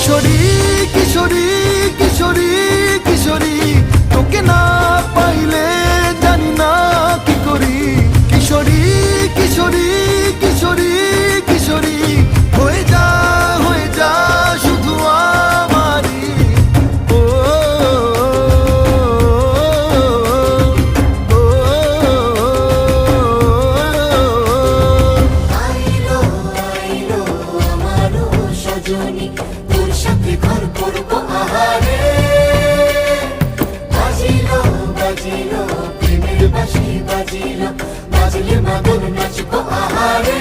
কিশোরী কিশোরী কিশোরী কিশোরী, তোকে না পাইলে জানি না কি করি। কিশোরী কিশোরী কিশোরী কিশোরী, হয়ে যা শুধু আমারই। ও আইলো আইলো আমারও সজনী, তোর সাথে ঘর করবো আহারে। বাজিলো বাজিলো প্রেমের বাঁশি বাজিলো, বাজলে মাদল নাচবো আহারে।